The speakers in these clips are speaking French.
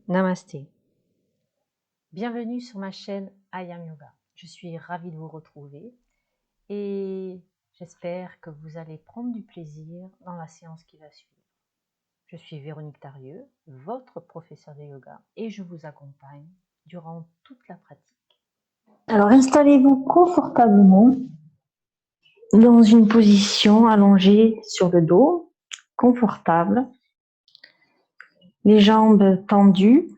Namasté. Bienvenue sur ma chaîne I Am Yoga. Je suis ravie de vous retrouver et j'espère que vous allez prendre du plaisir dans la séance qui va suivre. Je suis Véronique Tarieux, votre professeure de yoga, et je vous accompagne durant toute la pratique. Alors installez-vous confortablement dans une position allongée sur le dos, confortable, les jambes tendues,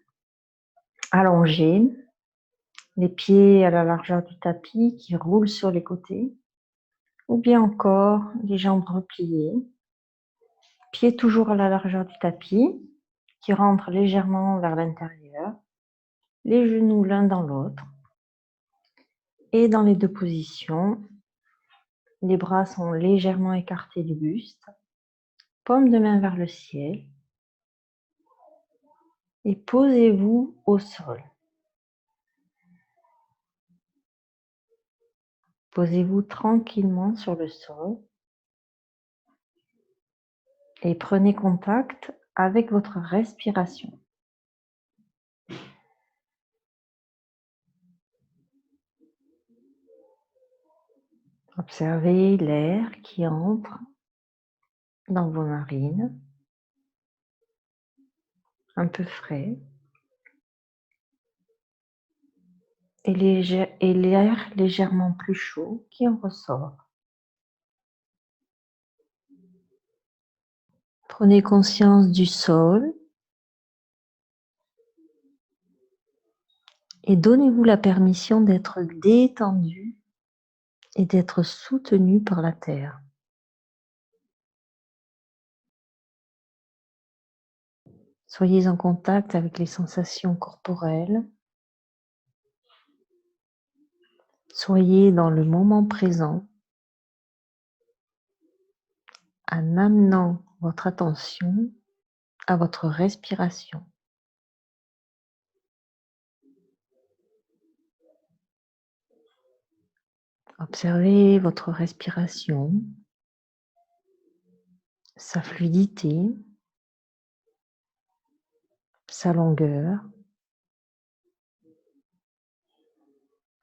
allongées, les pieds à la largeur du tapis qui roulent sur les côtés, ou bien encore les jambes repliées, pieds toujours à la largeur du tapis qui rentrent légèrement vers l'intérieur, les genoux l'un dans l'autre, et dans les deux positions, les bras sont légèrement écartés du buste, paume de main vers le ciel, et posez-vous au sol. Posez-vous tranquillement sur le sol et prenez contact avec votre respiration. Observez l'air qui entre dans vos narines, un peu frais, et l'air légèrement plus chaud qui en ressort. Prenez conscience du sol et donnez-vous la permission d'être détendu et d'être soutenu par la terre. Soyez en contact avec les sensations corporelles. Soyez dans le moment présent en amenant votre attention à votre respiration. Observez votre respiration, sa fluidité, sa longueur,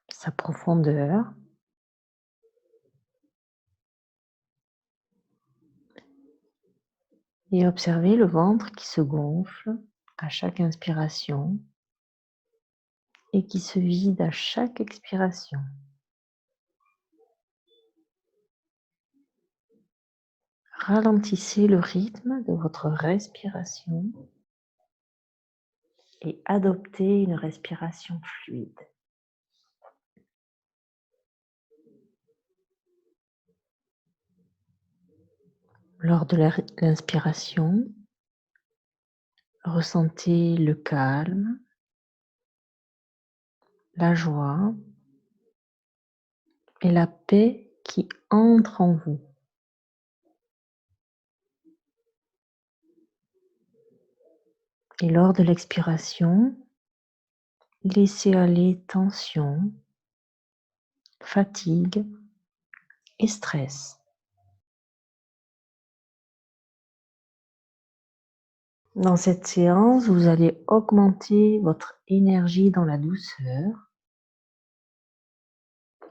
sa profondeur. Et observez le ventre qui se gonfle à chaque inspiration et qui se vide à chaque expiration. Ralentissez le rythme de votre respiration et adoptez une respiration fluide. Lors de l'inspiration, ressentez le calme, la joie et la paix qui entre en vous. Et lors de l'expiration, laissez aller tension, fatigue et stress. Dans cette séance, vous allez augmenter votre énergie dans la douceur,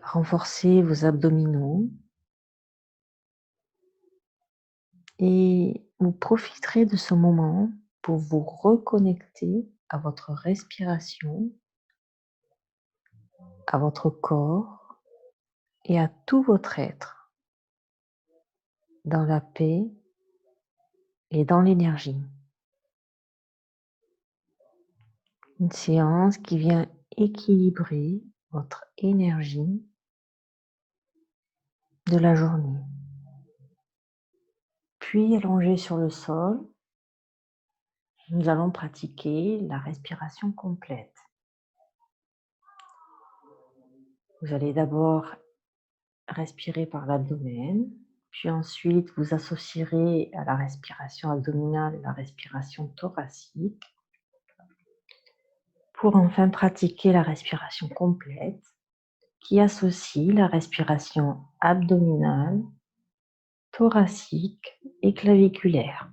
renforcer vos abdominaux et vous profiterez de ce moment pour vous reconnecter à votre respiration, à votre corps et à tout votre être, dans la paix et dans l'énergie. Une séance qui vient équilibrer votre énergie de la journée. Puis, allongé sur le sol, nous allons pratiquer la respiration complète. Vous allez d'abord respirer par l'abdomen, puis ensuite vous associerez à la respiration abdominale la respiration thoracique. pour enfin pratiquer la respiration complète qui associe la respiration abdominale, thoracique et claviculaire.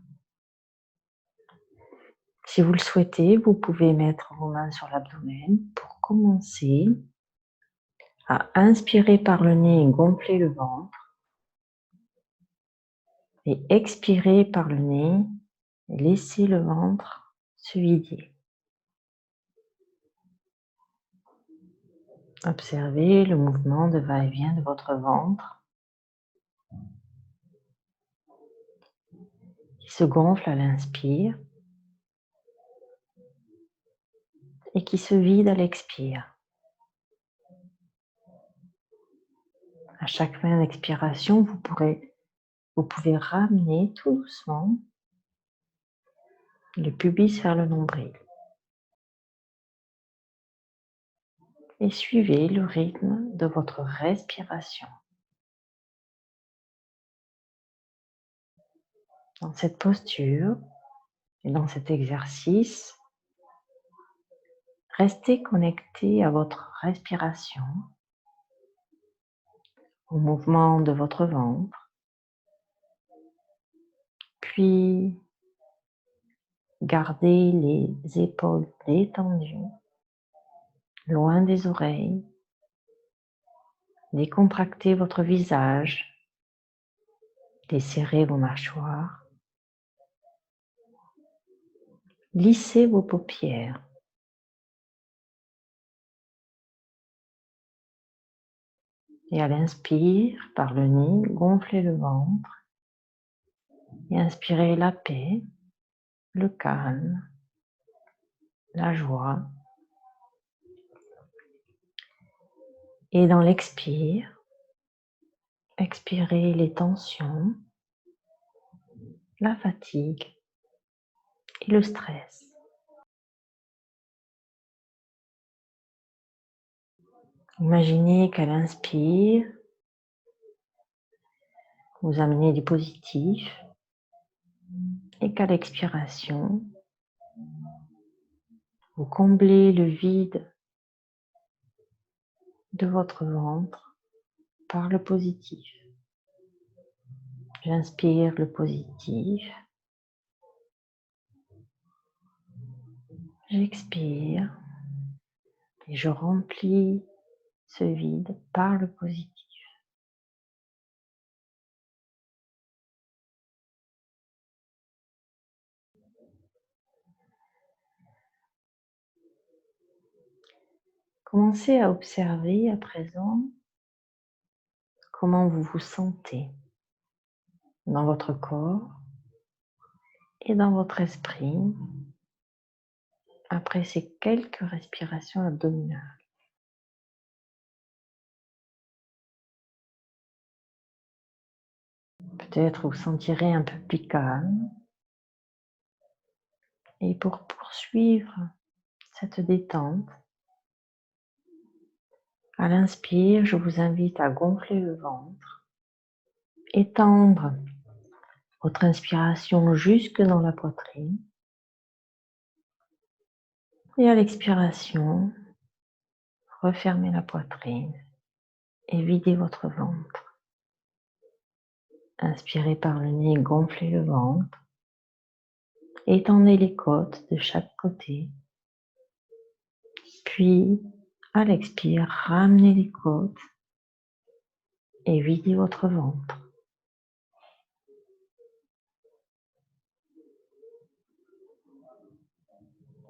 Si vous le souhaitez, vous pouvez mettre vos mains sur l'abdomen pour commencer à inspirer par le nez et gonfler le ventre et expirer par le nez et laisser le ventre se vider. Observez le mouvement de va-et-vient de votre ventre qui se gonfle à l'inspire et qui se vide à l'expire. À chaque fin d'expiration, vous pouvez ramener tout doucement le pubis vers le nombril. Et suivez le rythme de votre respiration. Dans cette posture et dans cet exercice, restez connecté à votre respiration, au mouvement de votre ventre, puis gardez les épaules détendues, loin des oreilles, décontractez votre visage, desserrez vos mâchoires, lissez vos paupières. Et à l'inspire, par le nez, gonflez le ventre et inspirez la paix, le calme, la joie. Et dans l'expire, expirez les tensions, la fatigue et le stress. Imaginez qu'à l'inspire, vous amenez du positif et qu'à l'expiration, vous comblez le vide de votre ventre par le positif. J'inspire le positif, j'expire et je remplis ce vide par le positif. Commencez à observer à présent comment vous vous sentez dans votre corps et dans votre esprit après ces quelques respirations abdominales. Peut-être vous sentirez un peu plus calme. Et pour poursuivre cette détente, à l'inspire, je vous invite à gonfler le ventre, étendre votre inspiration jusque dans la poitrine. Et à l'expiration, refermez la poitrine et videz votre ventre. Inspirez par le nez, gonflez le ventre. Étendez les côtes de chaque côté. Puis, à l'expire, ramenez les côtes et videz votre ventre.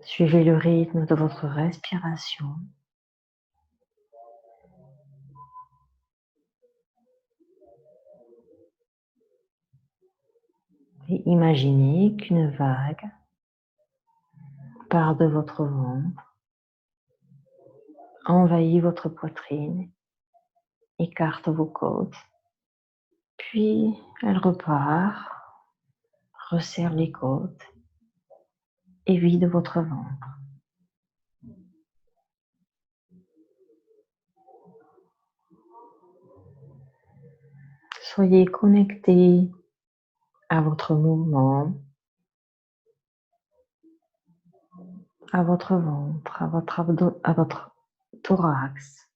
Suivez le rythme de votre respiration. Et imaginez qu'une vague part de votre ventre, envahit votre poitrine, écarte vos côtes, puis elle repart, resserre les côtes et vide votre ventre. Soyez connecté à votre mouvement, à votre ventre, à votre thorax.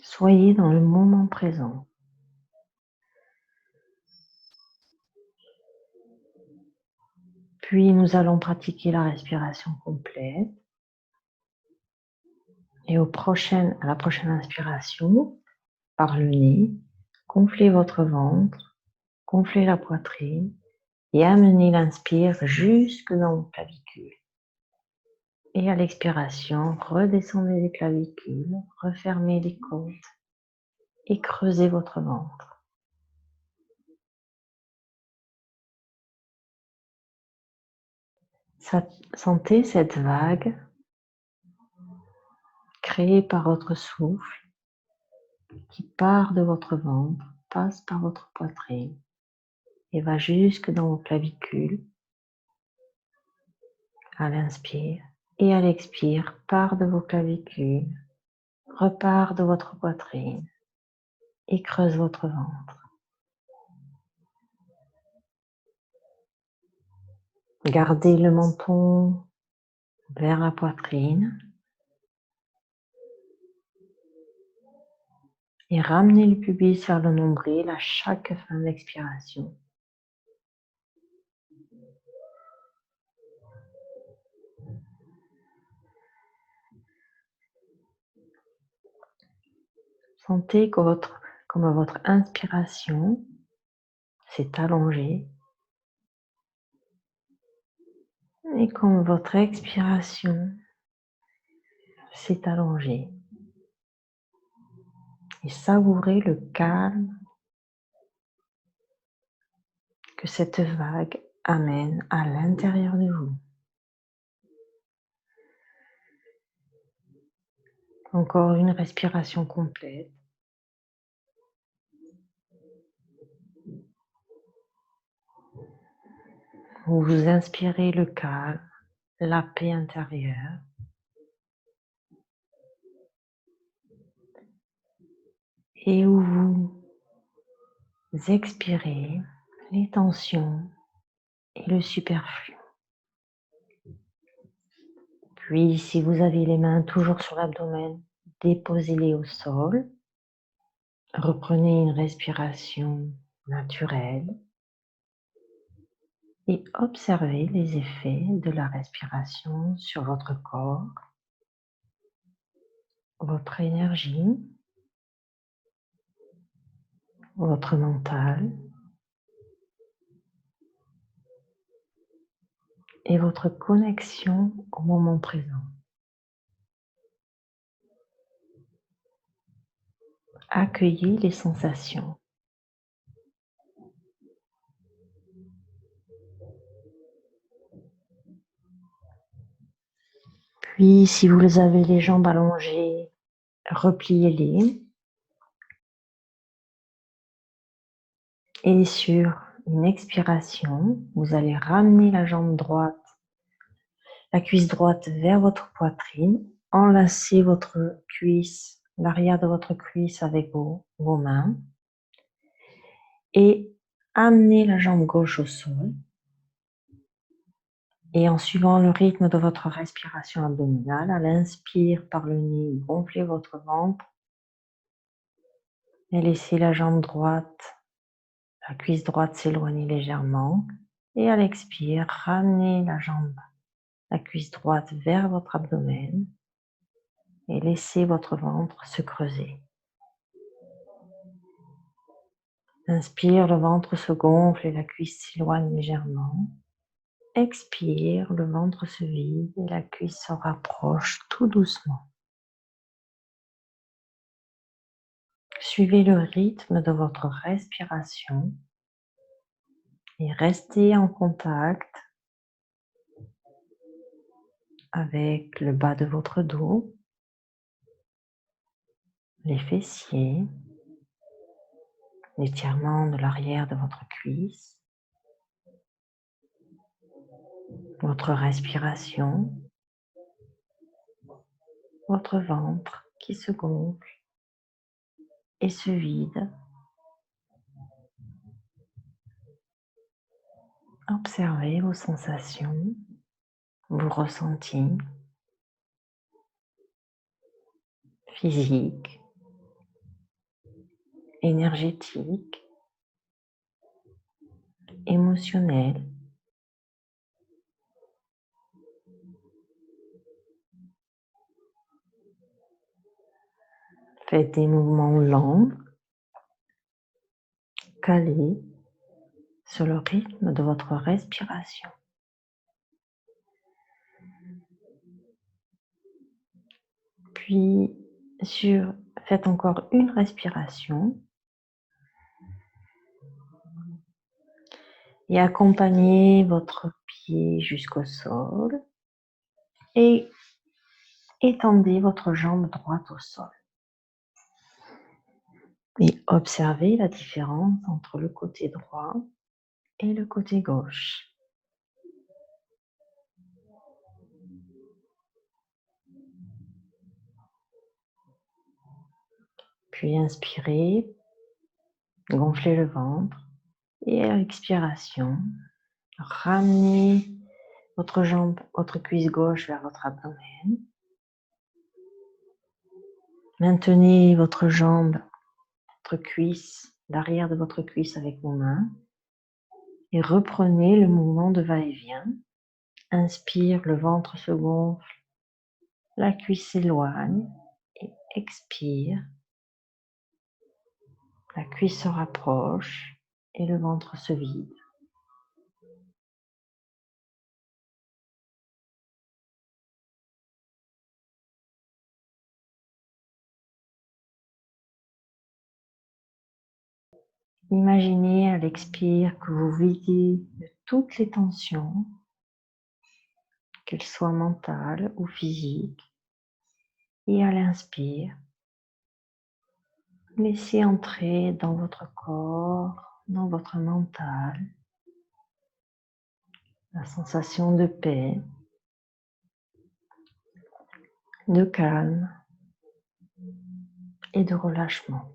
Soyez dans le moment présent. Puis nous allons pratiquer la respiration complète. Et à la prochaine inspiration, par le nez, gonflez votre ventre, gonflez la poitrine et amenez l'inspire jusque dans vos clavicules. Et à l'expiration, redescendez les clavicules, refermez les côtes et creusez votre ventre. Sentez cette vague créée par votre souffle qui part de votre ventre, passe par votre poitrine et va jusque dans vos clavicules à l'inspire et à l'expire part de vos clavicules, repart de votre poitrine et creuse votre ventre. Gardez le menton vers la poitrine et ramenez le pubis vers le nombril à chaque fin d'expiration. Sentez comme votre inspiration s'est allongée et comme votre expiration s'est allongée. Et savourez le calme que cette vague amène à l'intérieur de vous. Encore une respiration complète. Vous inspirez le calme, la paix intérieure. Et où vous expirez les tensions et le superflu. Puis, si vous avez les mains toujours sur l'abdomen, déposez-les au sol. Reprenez une respiration naturelle et observez les effets de la respiration sur votre corps, votre énergie, votre mental et votre connexion au moment présent. Accueillez les sensations. Puis, si vous avez les jambes allongées, repliez-les. Et sur une expiration, vous allez ramener la jambe droite, la cuisse droite vers votre poitrine. Enlacez votre cuisse, l'arrière de votre cuisse avec vos mains. Et amenez la jambe gauche au sol. Et en suivant le rythme de votre respiration abdominale, à l'inspire par le nez, gonflez votre ventre et laissez la jambe droite, la cuisse droite s'éloigner légèrement. Et à l'expire, ramenez la cuisse droite vers votre abdomen et laissez votre ventre se creuser. Inspire, le ventre se gonfle et la cuisse s'éloigne légèrement. Expire, le ventre se vide et la cuisse se rapproche tout doucement. Suivez le rythme de votre respiration et restez en contact avec le bas de votre dos, les fessiers, l'étirement de l'arrière de votre cuisse, votre respiration, votre ventre qui se gonfle et se vide. Observez vos sensations, vos ressentis physiques, énergétiques, émotionnels. Faites des mouvements lents, calés sur le rythme de votre respiration. Puis, faites encore une respiration et accompagnez votre pied jusqu'au sol et étendez votre jambe droite au sol. Et observez la différence entre le côté droit et le côté gauche. Puis inspirez, gonflez le ventre et à l'expiration, ramenez votre cuisse gauche vers votre abdomen. Maintenez votre jambe, votre cuisse, l'arrière de votre cuisse avec vos mains et reprenez le mouvement de va-et-vient. Inspire, le ventre se gonfle, la cuisse s'éloigne et expire. La cuisse se rapproche et le ventre se vide. Imaginez à l'expire que vous videz de toutes les tensions, qu'elles soient mentales ou physiques, et à l'inspire, laissez entrer dans votre corps, dans votre mental, la sensation de paix, de calme et de relâchement.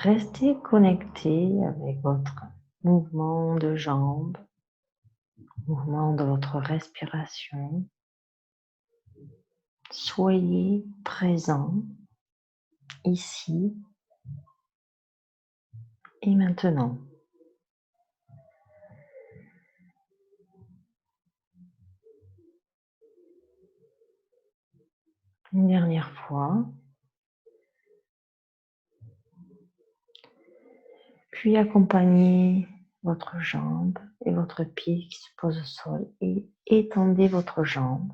Restez connecté avec votre mouvement de jambes, mouvement de votre respiration. Soyez présent ici et maintenant. Une dernière fois. Puis accompagnez votre jambe et votre pied qui se pose au sol et étendez votre jambe.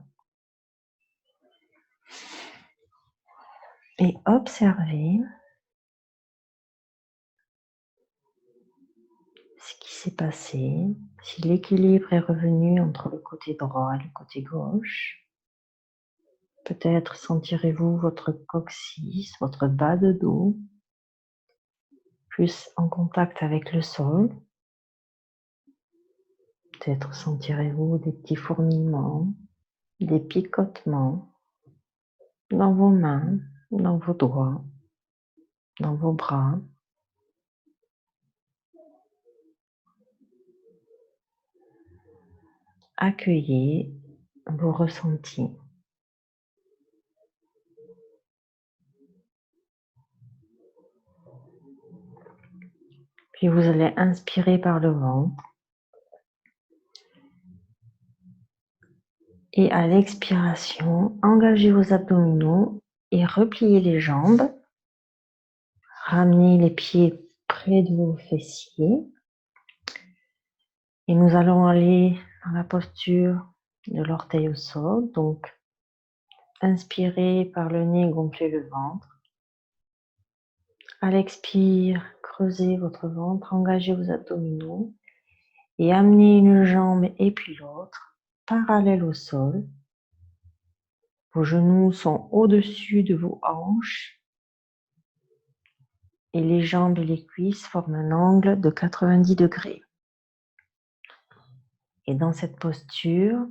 Et observez ce qui s'est passé, si l'équilibre est revenu entre le côté droit et le côté gauche. Peut-être sentirez-vous votre coccyx, votre bas de dos, plus en contact avec le sol. Peut-être sentirez-vous des petits fourmillements, des picotements dans vos mains, dans vos doigts, dans vos bras. Accueillez vos ressentis. Puis vous allez inspirer par le ventre. Et à l'expiration, engagez vos abdominaux et repliez les jambes. Ramenez les pieds près de vos fessiers. Et nous allons aller dans la posture de l'orteil au sol. Donc, inspirez par le nez, gonflez le ventre. À l'expire, creusez votre ventre, engagez vos abdominaux et amenez une jambe et puis l'autre parallèle au sol. Vos genoux sont au-dessus de vos hanches et les jambes et les cuisses forment un angle de 90 degrés. Et dans cette posture,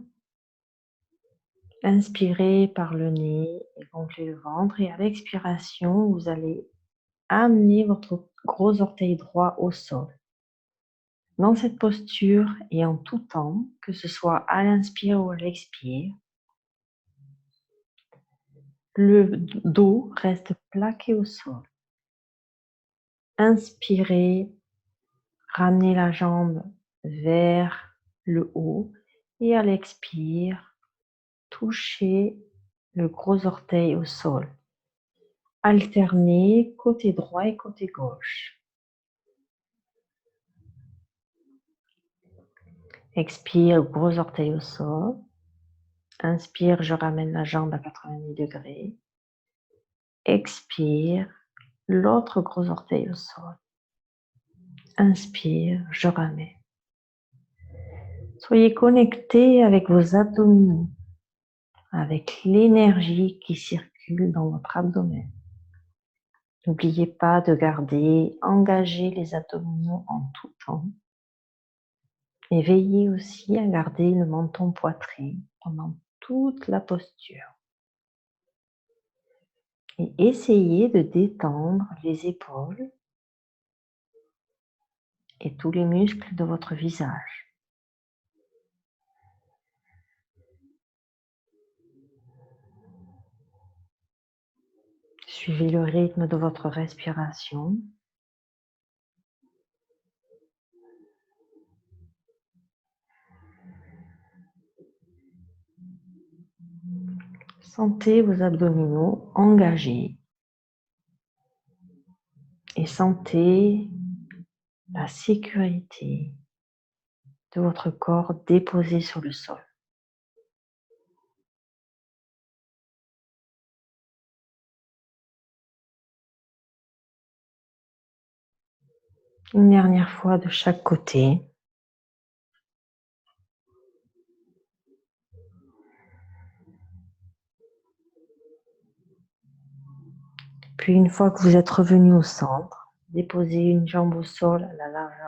inspirez par le nez et gonflez le ventre. Et à l'expiration, vous allez amener votre gros orteil droit au sol. Dans cette posture et en tout temps, que ce soit à l'inspire ou à l'expire, le dos reste plaqué au sol. Inspirez, ramenez la jambe vers le haut et à l'expire, touchez le gros orteil au sol. Alternez côté droit et côté gauche. Expire, gros orteil au sol. Inspire, je ramène la jambe à 90 degrés. Expire, l'autre gros orteil au sol. Inspire, je ramène. Soyez connecté avec vos abdominaux, avec l'énergie qui circule dans votre abdomen. N'oubliez pas de garder engagés les abdominaux en tout temps. Et veillez aussi à garder le menton poitrine pendant toute la posture. Et essayez de détendre les épaules et tous les muscles de votre visage. Suivez le rythme de votre respiration. Sentez vos abdominaux engagés et sentez la sécurité de votre corps déposé sur le sol. Une dernière fois de chaque côté. Puis une fois que vous êtes revenu au centre, déposez une jambe au sol,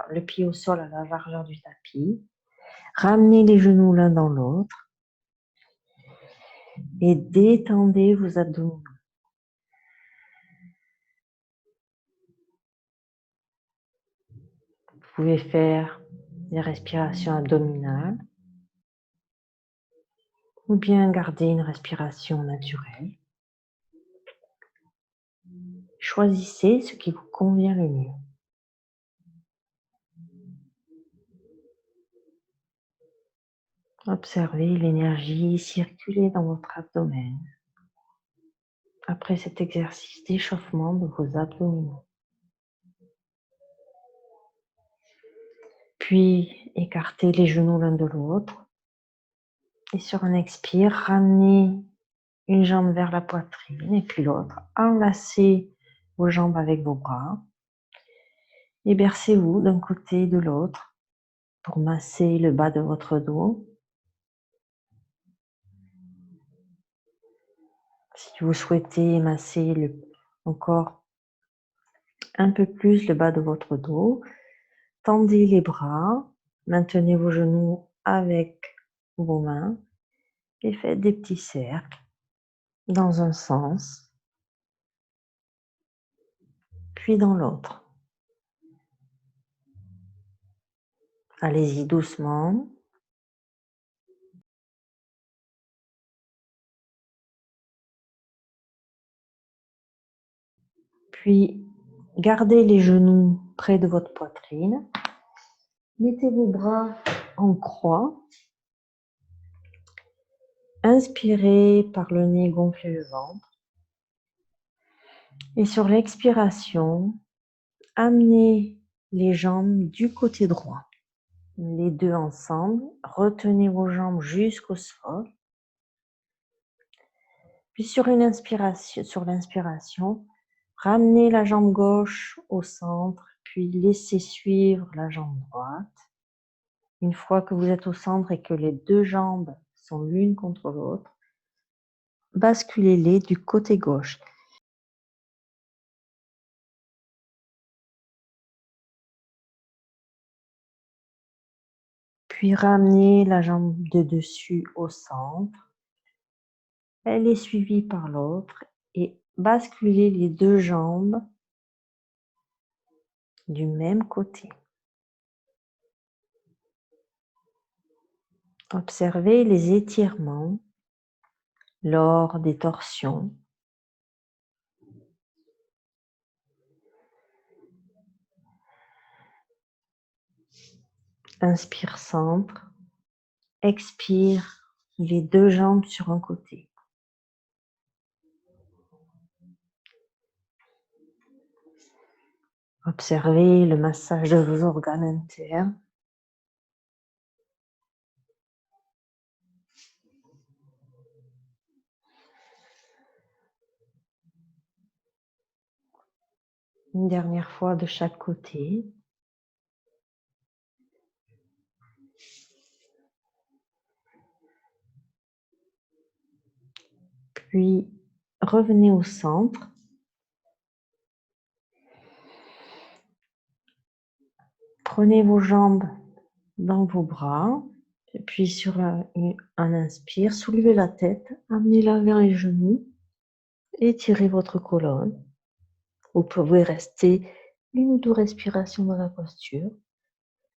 le pied au sol à la largeur du tapis. Ramenez les genoux l'un dans l'autre et détendez vos abdominaux. Vous pouvez faire des respirations abdominales ou bien garder une respiration naturelle. Choisissez ce qui vous convient le mieux. Observez l'énergie circuler dans votre abdomen après cet exercice d'échauffement de vos abdominaux. Puis, écartez les genoux l'un de l'autre. Et sur un expire, ramenez une jambe vers la poitrine et puis l'autre. Enlacez vos jambes avec vos bras. Et bercez-vous d'un côté et de l'autre pour masser le bas de votre dos. Si vous souhaitez masser encore un peu plus le bas de votre dos, tendez les bras, maintenez vos genoux avec vos mains et faites des petits cercles dans un sens, puis dans l'autre. Allez-y doucement. Puis, gardez les genoux près de votre poitrine. Mettez vos bras en croix. Inspirez par le nez, gonflez le ventre. Et sur l'expiration, amenez les jambes du côté droit. Les deux ensemble. Retenez vos jambes jusqu'au sol. Puis sur l'inspiration, ramenez la jambe gauche au centre, puis laissez suivre la jambe droite. Une fois que vous êtes au centre et que les deux jambes sont l'une contre l'autre, basculez-les du côté gauche. Puis ramenez la jambe de dessus au centre. Elle est suivie par l'autre et basculez les deux jambes du même côté. Observez les étirements lors des torsions. Inspire centre, expire les deux jambes sur un côté. Observez le massage de vos organes internes. Une dernière fois de chaque côté. Puis revenez au centre. Prenez vos jambes dans vos bras. Et puis sur un inspire, soulevez la tête, amenez-la vers les genoux. Étirez votre colonne. Vous pouvez rester une ou deux respirations dans la posture.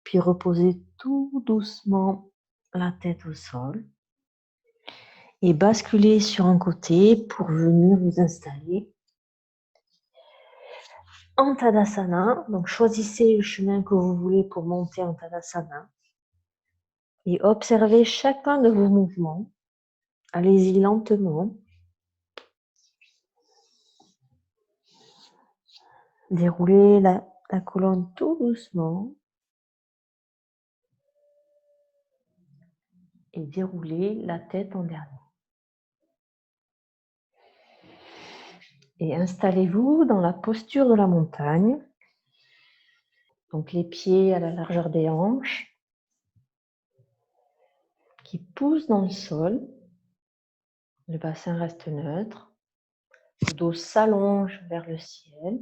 Puis reposez tout doucement la tête au sol. Et basculez sur un côté pour venir vous installer en Tadasana. Donc choisissez le chemin que vous voulez pour monter en Tadasana. Et observez chacun de vos mouvements. Allez-y lentement. Déroulez la colonne tout doucement. Et déroulez la tête en dernier. Et installez-vous dans la posture de la montagne. Donc les pieds à la largeur des hanches, qui poussent dans le sol. Le bassin reste neutre. Le dos s'allonge vers le ciel.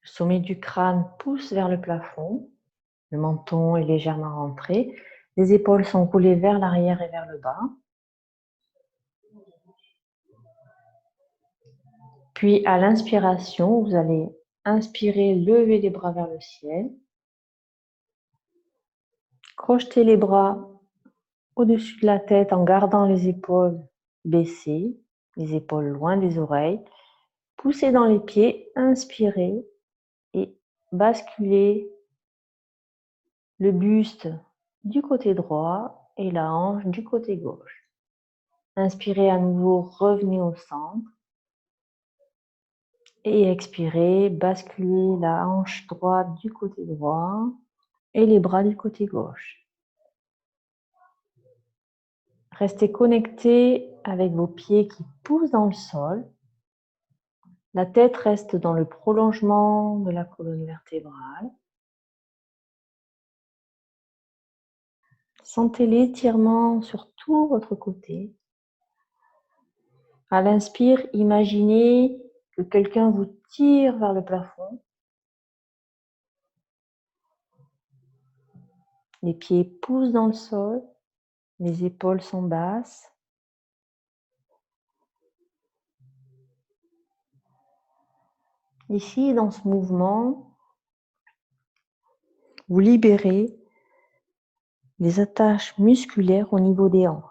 Le sommet du crâne pousse vers le plafond. Le menton est légèrement rentré. Les épaules sont roulées vers l'arrière et vers le bas. Puis à l'inspiration, vous allez inspirer, lever les bras vers le ciel. Crochetez les bras au-dessus de la tête en gardant les épaules baissées, les épaules loin des oreilles. Poussez dans les pieds, inspirez et basculez le buste du côté droit et la hanche du côté gauche. Inspirez à nouveau, revenez au centre. Et expirez, basculez la hanche droite du côté droit et les bras du côté gauche. Restez connecté avec vos pieds qui poussent dans le sol. La tête reste dans le prolongement de la colonne vertébrale. Sentez l'étirement sur tout votre côté. À l'inspire, imaginez que quelqu'un vous tire vers le plafond. Les pieds poussent dans le sol, les épaules sont basses. Ici, dans ce mouvement, vous libérez les attaches musculaires au niveau des hanches.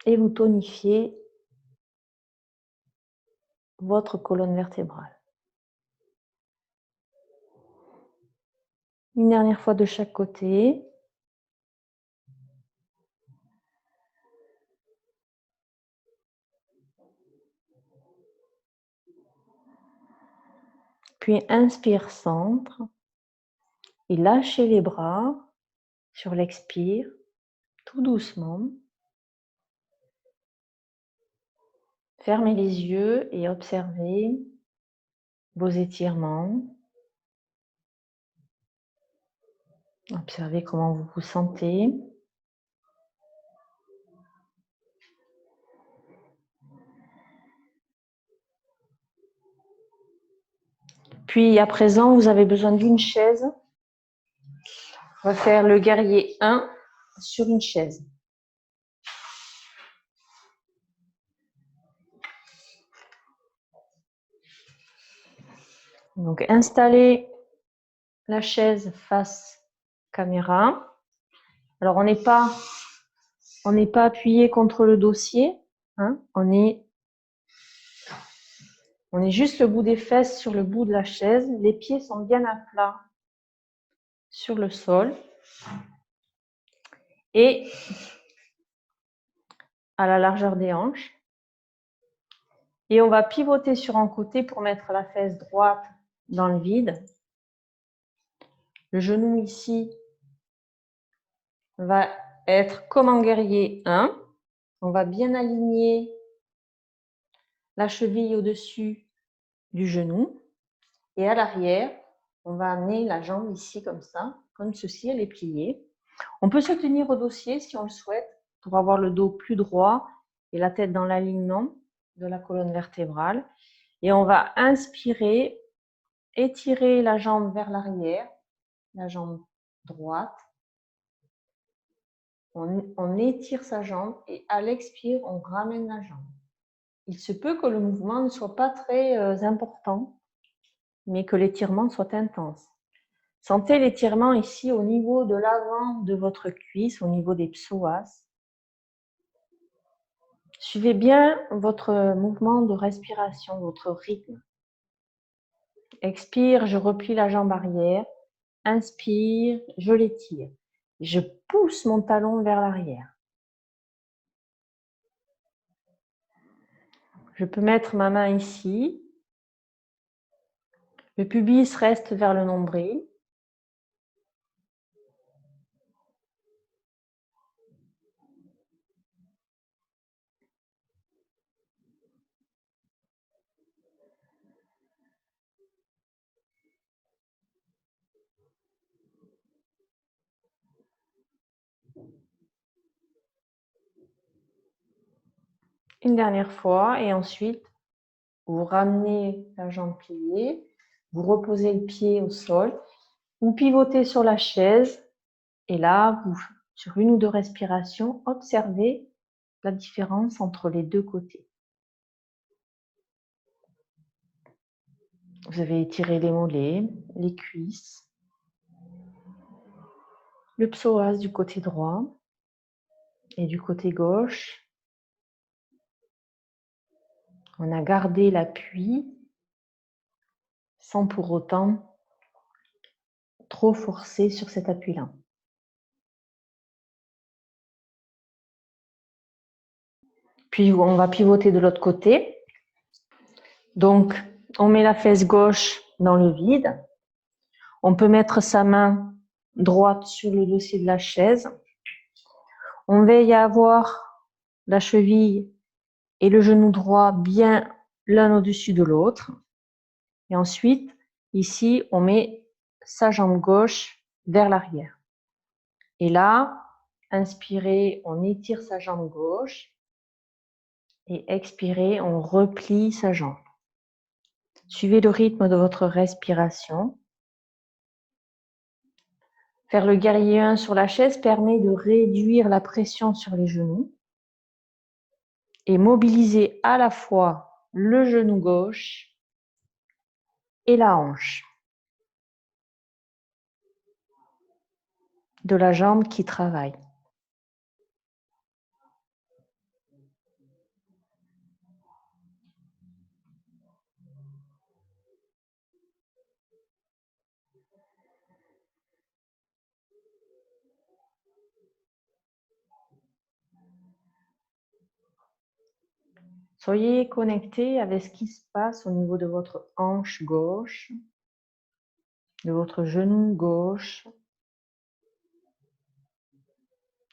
Et vous tonifiez votre colonne vertébrale. Une dernière fois de chaque côté. Puis inspire centre et lâchez les bras sur l'expire, tout doucement. Fermez les yeux et observez vos étirements. Observez comment vous vous sentez. Puis à présent, vous avez besoin d'une chaise. On va faire le guerrier 1 sur une chaise. Donc installez la chaise face caméra. Alors on n'est pas appuyé contre le dossier, hein, on est juste le bout des fesses sur le bout de la chaise. Les pieds sont bien à plat sur le sol et à la largeur des hanches. Et on va pivoter sur un côté pour mettre la fesse droite dans le vide. Le genou ici va être comme en guerrier 1. On va bien aligner la cheville au-dessus du genou. Et à l'arrière, on va amener la jambe ici comme ça, comme ceci, elle est pliée. On peut se tenir au dossier si on le souhaite pour avoir le dos plus droit et la tête dans l'alignement de la colonne vertébrale. Et on va inspirer, étirer la jambe vers l'arrière, la jambe droite. On étire sa jambe et à l'expire, on ramène la jambe. Il se peut que le mouvement ne soit pas très important, mais que l'étirement soit intense. Sentez l'étirement ici au niveau de l'avant de votre cuisse, au niveau des psoas. Suivez bien votre mouvement de respiration, votre rythme. Expire, je replie la jambe arrière. Inspire, je l'étire. Je pousse mon talon vers l'arrière. Je peux mettre ma main ici. Le pubis reste vers le nombril. Une dernière fois et ensuite, vous ramenez la jambe pliée, vous reposez le pied au sol, vous pivotez sur la chaise et là, sur une ou deux respirations, observez la différence entre les deux côtés. Vous avez étiré les mollets, les cuisses, le psoas du côté droit et du côté gauche. On a gardé l'appui sans pour autant trop forcer sur cet appui-là. Puis on va pivoter de l'autre côté. Donc, on met la fesse gauche dans le vide. On peut mettre sa main droite sur le dossier de la chaise. On veille à avoir la cheville et le genou droit bien l'un au-dessus de l'autre. Et ensuite, ici, on met sa jambe gauche vers l'arrière. Et là, inspirez, on étire sa jambe gauche. Et expirez, on replie sa jambe. Suivez le rythme de votre respiration. Faire le guerrier 1 sur la chaise permet de réduire la pression sur les genoux et mobiliser à la fois le genou gauche et la hanche de la jambe qui travaille. Soyez connecté avec ce qui se passe au niveau de votre hanche gauche, de votre genou gauche,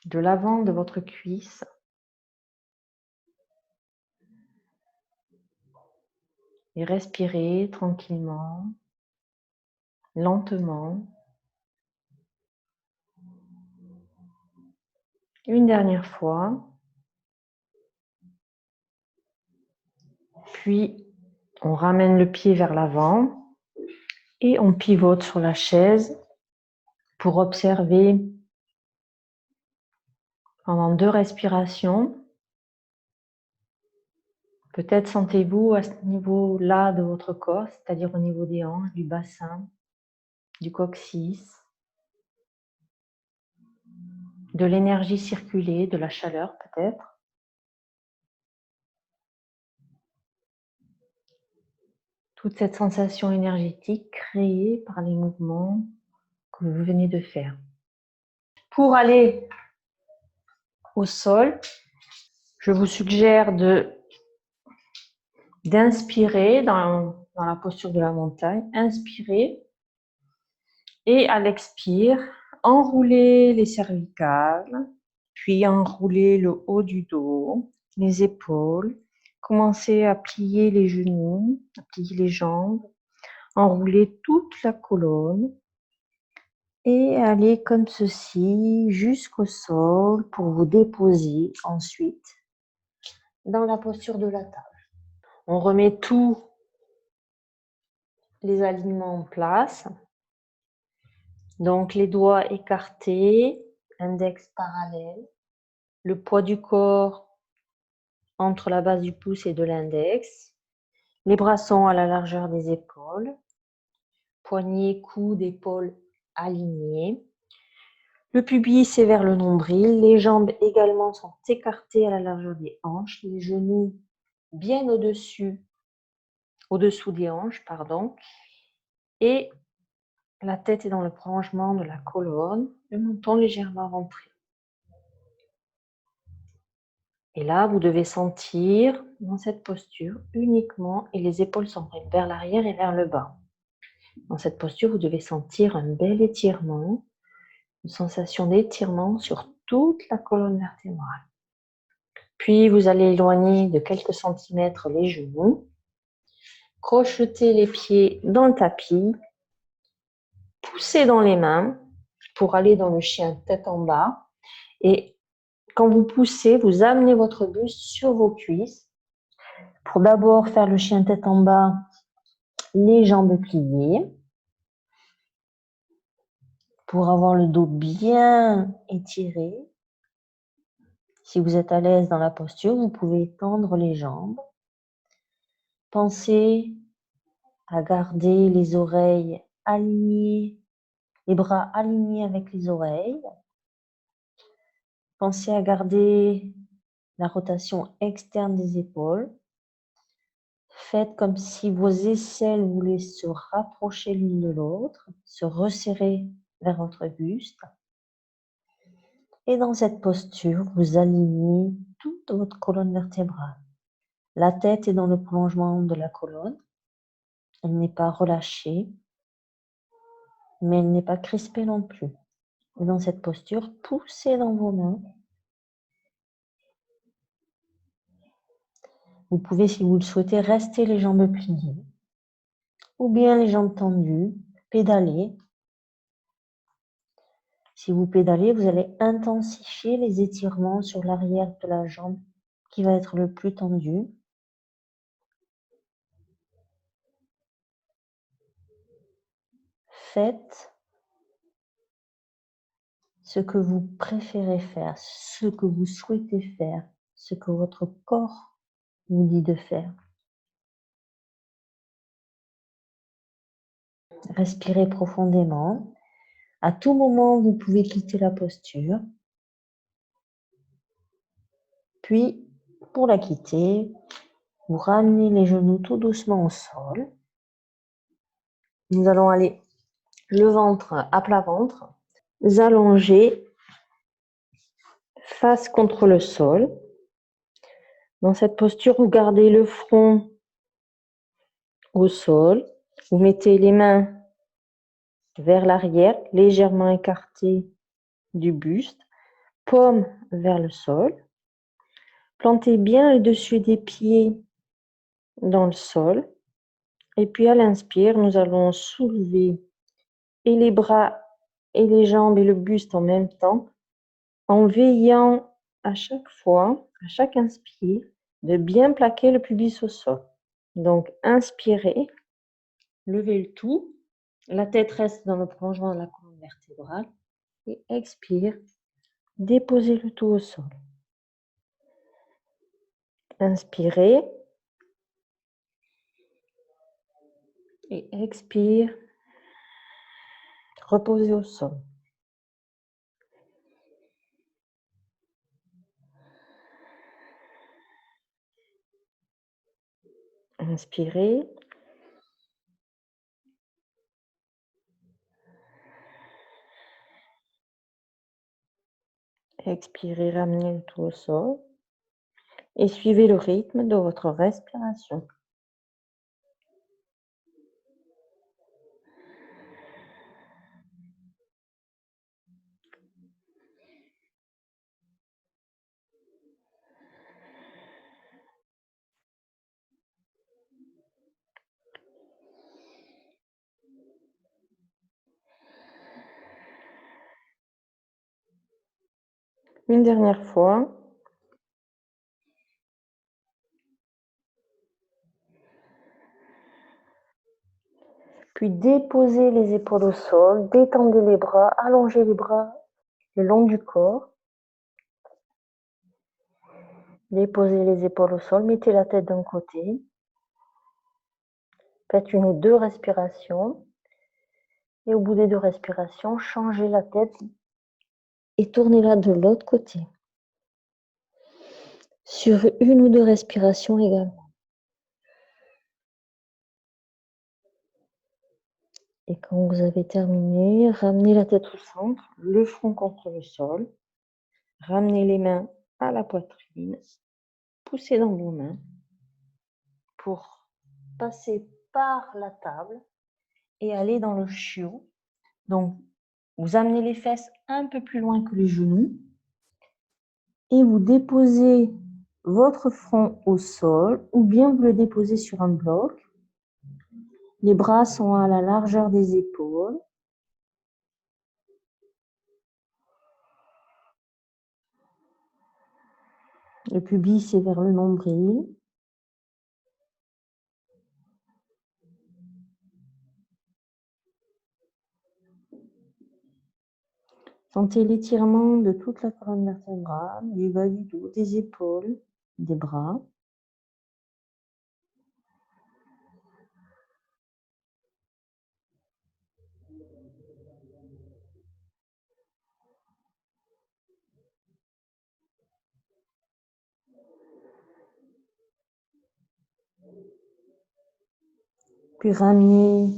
de l'avant de votre cuisse. Et respirez tranquillement, lentement. Une dernière fois. Puis, on ramène le pied vers l'avant. Et on pivote sur la chaise pour observer pendant 2 respirations. Peut-être sentez-vous à ce niveau-là de votre corps, c'est-à-dire au niveau des hanches, du bassin, du coccyx, de l'énergie circulée, de la chaleur peut-être. Toute cette sensation énergétique créée par les mouvements que vous venez de faire. Pour aller au sol, je vous suggère d'inspirer dans la posture de la montagne, inspirer et à l'expire, enrouler les cervicales, puis enrouler le haut du dos, les épaules, commencez à plier les genoux, à plier les jambes, enrouler toute la colonne et aller comme ceci jusqu'au sol pour vous déposer ensuite dans la posture de la table. On remet tous les alignements en place. Donc les doigts écartés, index parallèle, le poids du corps entre la base du pouce et de l'index. Les bras sont à la largeur des épaules. Poignets, coudes, épaules alignés. Le pubis est vers le nombril. Les jambes également sont écartées à la largeur des hanches. Les genoux bien au-dessous des hanches, pardon. Et la tête est dans le prolongement de la colonne. Le menton légèrement rentré. Et là, vous devez sentir dans cette posture uniquement, et les épaules sont vers l'arrière et vers le bas. Dans cette posture, vous devez sentir un bel étirement, une sensation d'étirement sur toute la colonne vertébrale. Puis, vous allez éloigner de quelques centimètres les genoux, crocheter les pieds dans le tapis, pousser dans les mains pour aller dans le chien tête en bas. Et quand vous poussez, vous amenez votre buste sur vos cuisses pour d'abord faire le chien tête en bas, les jambes pliées, pour avoir le dos bien étiré. Si vous êtes à l'aise dans la posture, vous pouvez étendre les jambes. Pensez à garder les oreilles alignées, les bras alignés avec les oreilles. Pensez à garder la rotation externe des épaules. Faites comme si vos aisselles voulaient se rapprocher l'une de l'autre, se resserrer vers votre buste. Et dans cette posture, vous alignez toute votre colonne vertébrale. La tête est dans le prolongement de la colonne. Elle n'est pas relâchée, mais elle n'est pas crispée non plus. Et dans cette posture, poussez dans vos mains. Vous pouvez, si vous le souhaitez, rester les jambes pliées ou bien les jambes tendues, pédaler. Si vous pédalez, vous allez intensifier les étirements sur l'arrière de la jambe qui va être le plus tendu. Faites ce que vous préférez faire, ce que vous souhaitez faire, ce que votre corps vous dit de faire. Respirez profondément. À tout moment, vous pouvez quitter la posture. Puis, pour la quitter, vous ramenez les genoux tout doucement au sol. Nous allons aller le ventre à plat ventre, allongé, face contre le sol. Dans cette posture, vous gardez le front au sol. Vous mettez les mains vers l'arrière, légèrement écartées du buste, paume vers le sol. Plantez bien le dessus des pieds dans le sol. Et puis à l'inspire, nous allons soulever et les bras et les jambes et le buste en même temps, en veillant à chaque fois, à chaque inspire, de bien plaquer le pubis au sol. Donc inspirez, levez le tout. La tête reste dans le prolongement de la colonne vertébrale. Et expire. Déposez le tout au sol. Inspirez. Et expire. Reposez au sol. Inspirez. Expirez, ramenez le tout au sol. Et suivez le rythme de votre respiration. Une dernière fois. Puis déposez les épaules au sol, détendez les bras, allongez les bras le long du corps. Déposez les épaules au sol, mettez la tête d'un côté. Faites une ou deux respirations. Et au bout des 2 respirations, changez la tête et tournez-la de l'autre côté. Sur une ou 2 respirations également. Et quand vous avez terminé, ramenez la tête au centre, le front contre le sol. Ramenez les mains à la poitrine. Poussez dans vos mains pour passer par la table et aller dans le chiot. Donc, vous amenez les fesses un peu plus loin que les genoux et vous déposez votre front au sol ou bien vous le déposez sur un bloc. Les bras sont à la largeur des épaules. Le pubis est vers le nombril. Sentez l'étirement de toute la colonne vertébrale, du bas du dos, des épaules, des bras. Puis ramenez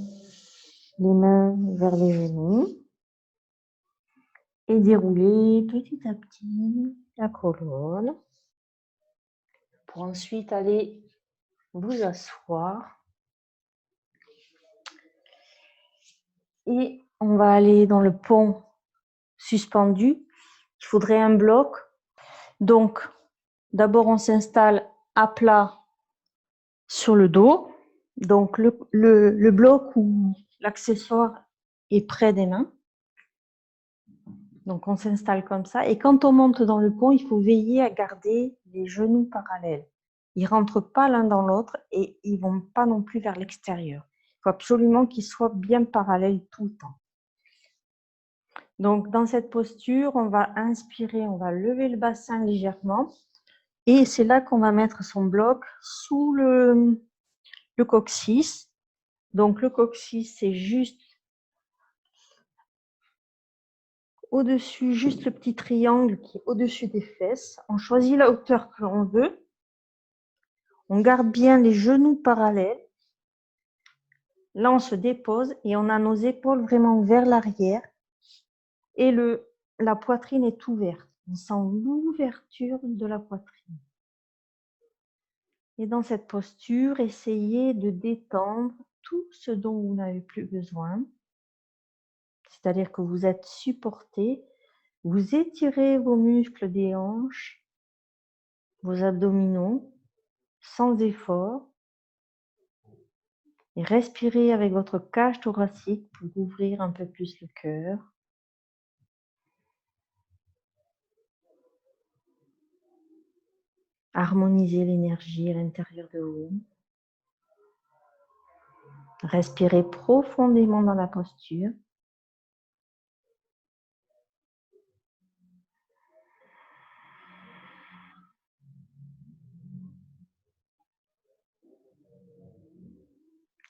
les mains vers les genoux et déroulez petit à petit la colonne pour ensuite aller vous asseoir. Et on va aller dans le pont suspendu. Il faudrait un bloc. Donc, d'abord, on s'installe à plat sur le dos. Donc, le bloc ou l'accessoire est près des mains. Donc, on s'installe comme ça. Et quand on monte dans le pont, il faut veiller à garder les genoux parallèles. Ils ne rentrent pas l'un dans l'autre et ils ne vont pas non plus vers l'extérieur. Il faut absolument qu'ils soient bien parallèles tout le temps. Donc, dans cette posture, on va inspirer, on va lever le bassin légèrement. Et c'est là qu'on va mettre son bloc sous le coccyx. Donc, le coccyx, c'est juste au-dessus, juste le petit triangle qui est au-dessus des fesses. On choisit la hauteur que l'on veut. On garde bien les genoux parallèles. Là, on se dépose et on a nos épaules vraiment vers l'arrière. Et la poitrine est ouverte. On sent l'ouverture de la poitrine. Et dans cette posture, essayez de détendre tout ce dont vous n'avez plus besoin. C'est-à-dire que vous êtes supporté. Vous étirez vos muscles des hanches, vos abdominaux, sans effort. Et respirez avec votre cage thoracique pour ouvrir un peu plus le cœur. Harmonisez l'énergie à l'intérieur de vous. Respirez profondément dans la posture.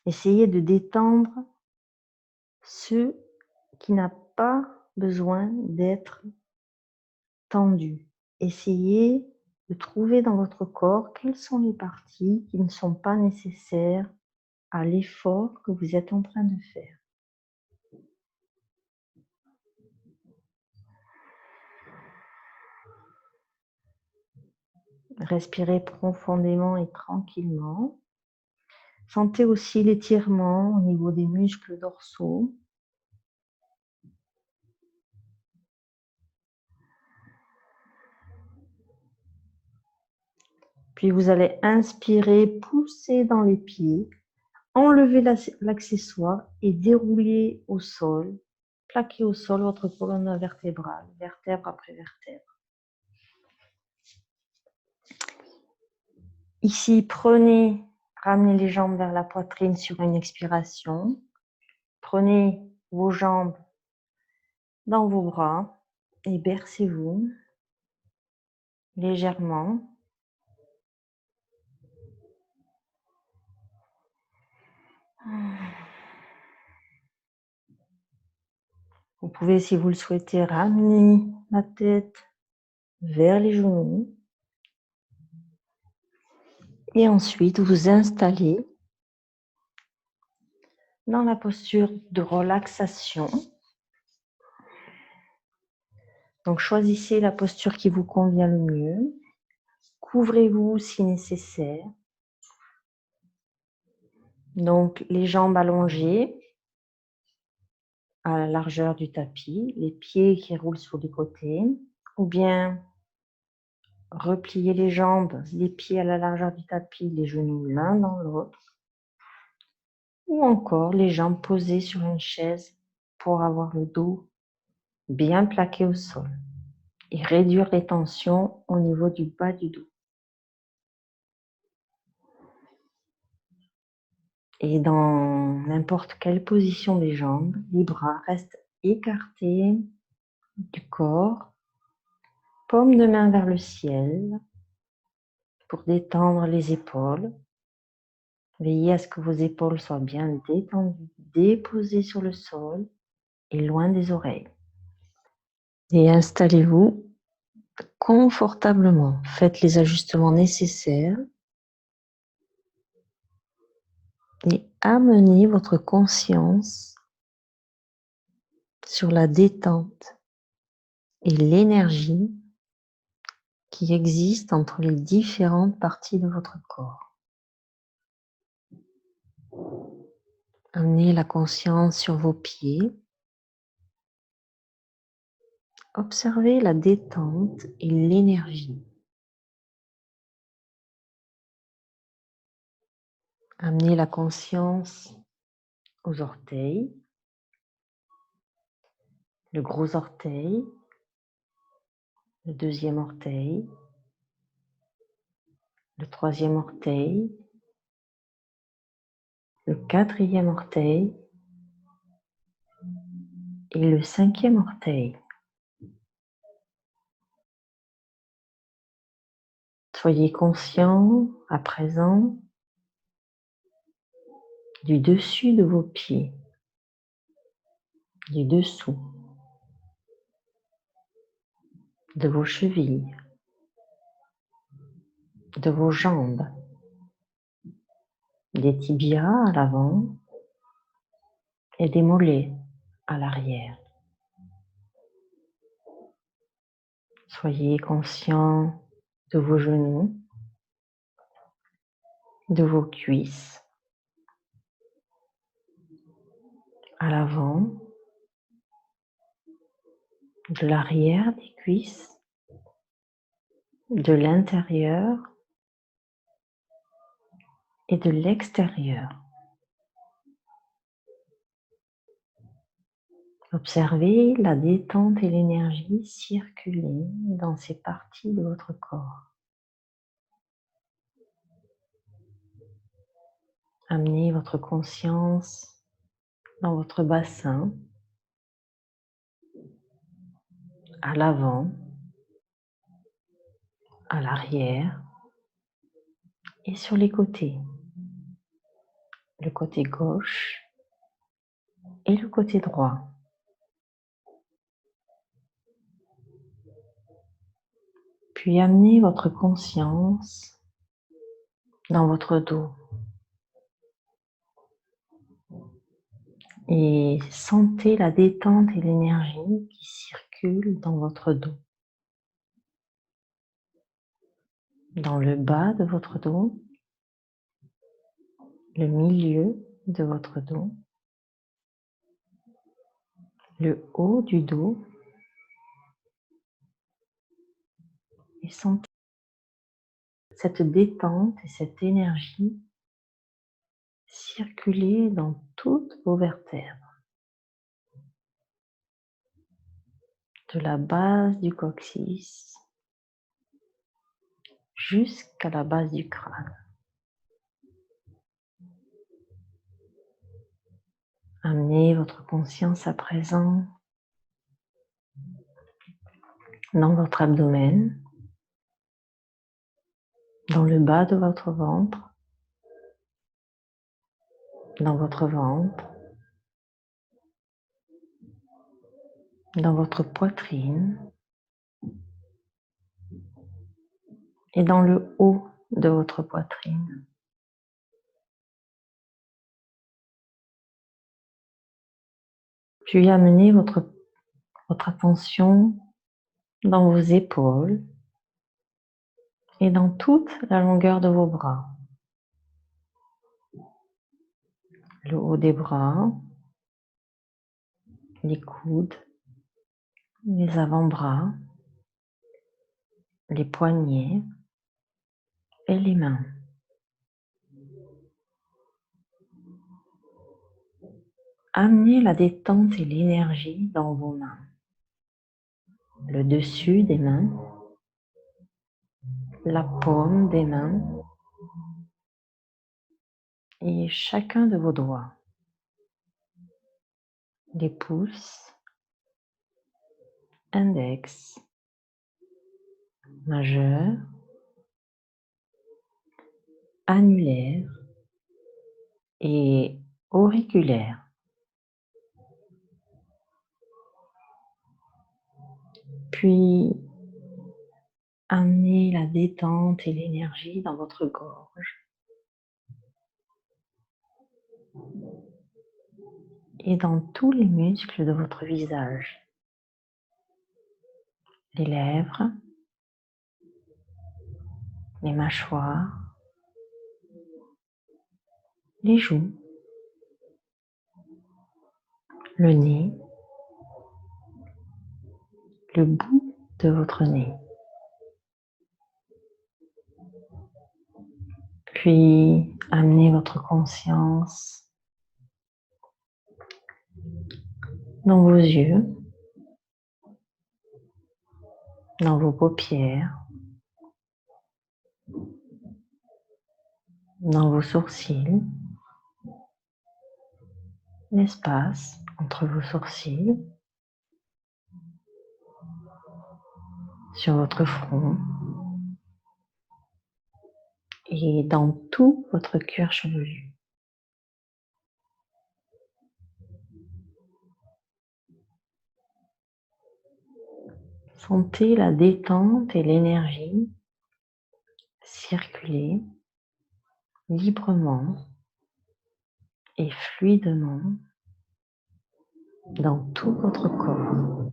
Essayez de détendre ce qui n'a pas besoin d'être tendu. Essayez de trouver dans votre corps quelles sont les parties qui ne sont pas nécessaires à l'effort que vous êtes en train de faire. Respirez profondément et tranquillement. Sentez aussi l'étirement au niveau des muscles dorsaux. Puis vous allez inspirer, pousser dans les pieds, enlever l'accessoire et dérouler au sol, plaquer au sol votre colonne vertébrale, vertèbre après vertèbre. Ici, ramenez les jambes vers la poitrine sur une expiration. Prenez vos jambes dans vos bras et bercez-vous légèrement. Vous pouvez, si vous le souhaitez, ramener la tête vers les genoux. Et ensuite, vous installez dans la posture de relaxation. Donc, choisissez la posture qui vous convient le mieux. Couvrez-vous si nécessaire. Donc, les jambes allongées à la largeur du tapis, les pieds qui roulent sur les côtés, ou bien repliez les jambes, les pieds à la largeur du tapis, les genoux l'un dans l'autre, ou encore les jambes posées sur une chaise pour avoir le dos bien plaqué au sol et réduire les tensions au niveau du bas du dos. Et dans n'importe quelle position des jambes, les bras restent écartés du corps, paume de main vers le ciel pour détendre les épaules. Veillez à ce que vos épaules soient bien détendues, déposées sur le sol et loin des oreilles. Et installez-vous confortablement. Faites les ajustements nécessaires et amenez votre conscience sur la détente et l'énergie qui existe entre les différentes parties de votre corps. Amenez la conscience sur vos pieds. Observez la détente et l'énergie. Amenez la conscience aux orteils, le gros orteil, le deuxième orteil, le troisième orteil, le quatrième orteil et le cinquième orteil. Soyez conscient à présent du dessus de vos pieds, du dessous, de vos chevilles, de vos jambes, des tibias à l'avant et des mollets à l'arrière. Soyez conscient de vos genoux, de vos cuisses, à l'avant, de l'arrière des cuisses, de l'intérieur et de l'extérieur. Observez la détente et l'énergie circuler dans ces parties de votre corps. Amenez votre conscience dans votre bassin, à l'avant, à l'arrière et sur les côtés. Le côté gauche et le côté droit. Puis amenez votre conscience dans votre dos et sentez la détente et l'énergie qui circulent dans votre dos. Dans le bas de votre dos, le milieu de votre dos, le haut du dos et sentez cette détente et cette énergie circuler dans toutes vos vertèbres, de la base du coccyx jusqu'à la base du crâne. Amenez votre conscience à présent dans votre abdomen, dans le bas de votre ventre, dans votre ventre, dans votre poitrine et dans le haut de votre poitrine. Puis amenez votre attention dans vos épaules et dans toute la longueur de vos bras. Le haut des bras, les coudes, les avant-bras, les poignets et les mains. Amenez la détente et l'énergie dans vos mains. Le dessus des mains, la paume des mains et chacun de vos doigts. Les pouces, index, majeur, annulaire et auriculaire. Puis, amenez la détente et l'énergie dans votre gorge et dans tous les muscles de votre visage. Les lèvres, les mâchoires, les joues, le nez, le bout de votre nez. Puis, amenez votre conscience dans vos yeux, dans vos paupières, dans vos sourcils, l'espace entre vos sourcils, sur votre front et dans tout votre cuir chevelu. Sentez la détente et l'énergie circuler librement et fluidement dans tout votre corps.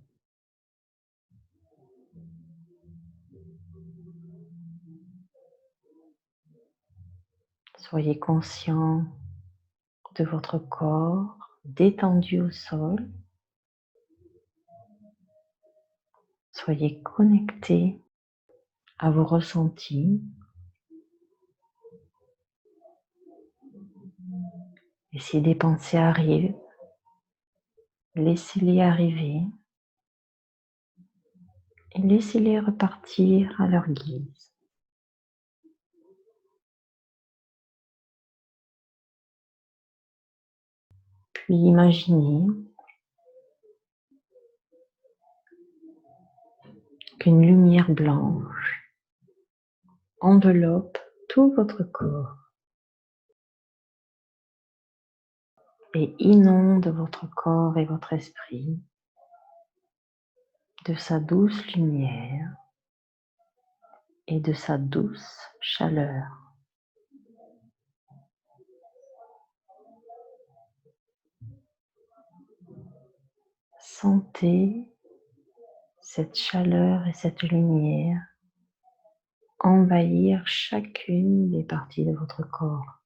Soyez conscient de votre corps détendu au sol. Soyez connecté à vos ressentis. Et si des pensées arrivent, laissez-les arriver et laissez-les repartir à leur guise. Puis imaginez qu'une lumière blanche enveloppe tout votre corps et inonde votre corps et votre esprit de sa douce lumière et de sa douce chaleur. Sentez cette chaleur et cette lumière envahir chacune des parties de votre corps.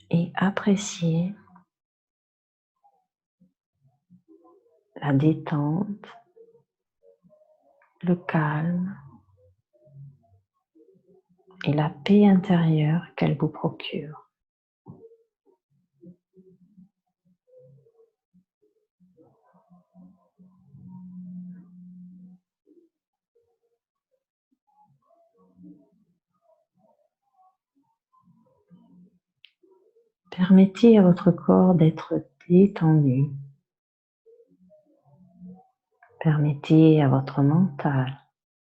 Et appréciez la détente, le calme et la paix intérieure qu'elle vous procure. Permettez à votre corps d'être détendu. Permettez à votre mental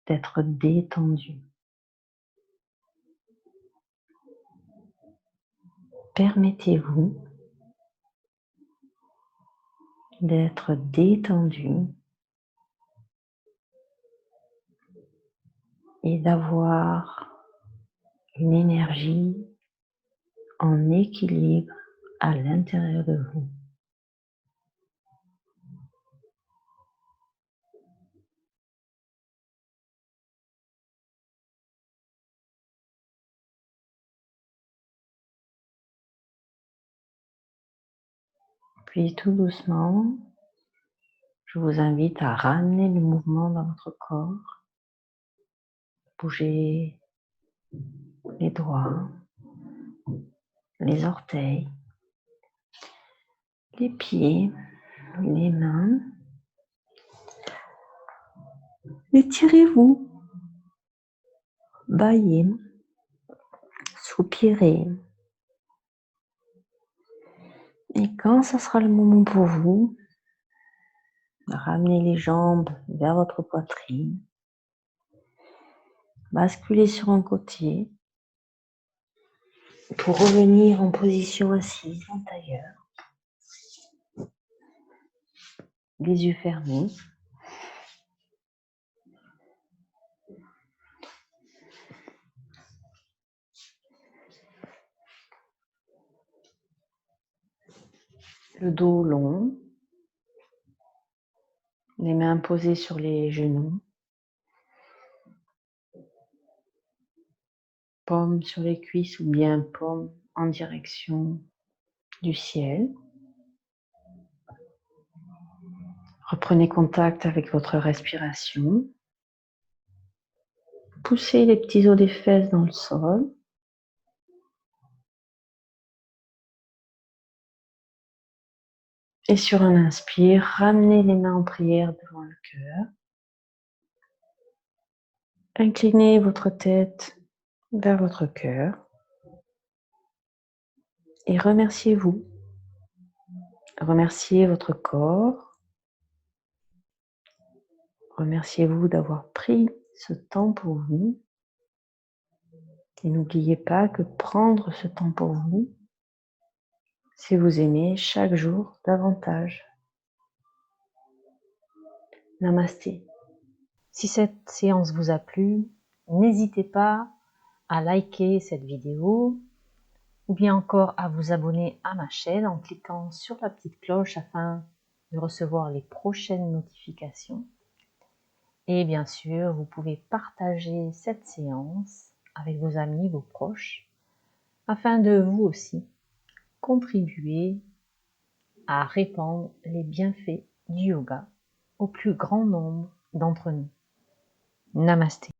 d'être détendu. Permettez-vous d'être détendu et d'avoir une énergie en équilibre à l'intérieur de vous. Puis tout doucement, je vous invite à ramener le mouvement dans votre corps. Bougez les doigts, les orteils, les pieds, les mains. Étirez-vous, bâillez, soupirez. Et quand ça sera le moment pour vous, ramenez les jambes vers votre poitrine, basculez sur un côté pour revenir en position assise en tailleur, les yeux fermés. Le dos long, les mains posées sur les genoux, paumes sur les cuisses ou bien paumes en direction du ciel. Reprenez contact avec votre respiration. Poussez les petits os des fesses dans le sol. Et sur un inspire, ramenez les mains en prière devant le cœur. Inclinez votre tête vers votre cœur. Et remerciez-vous. Remerciez votre corps. Remerciez-vous d'avoir pris ce temps pour vous. Et n'oubliez pas que prendre ce temps pour vous, c'est vous aimer chaque jour davantage. Namasté. Si cette séance vous a plu, n'hésitez pas à liker cette vidéo ou bien encore à vous abonner à ma chaîne en cliquant sur la petite cloche afin de recevoir les prochaines notifications. Et bien sûr, vous pouvez partager cette séance avec vos amis, vos proches, afin de vous aussi contribuer à répandre les bienfaits du yoga au plus grand nombre d'entre nous. Namasté.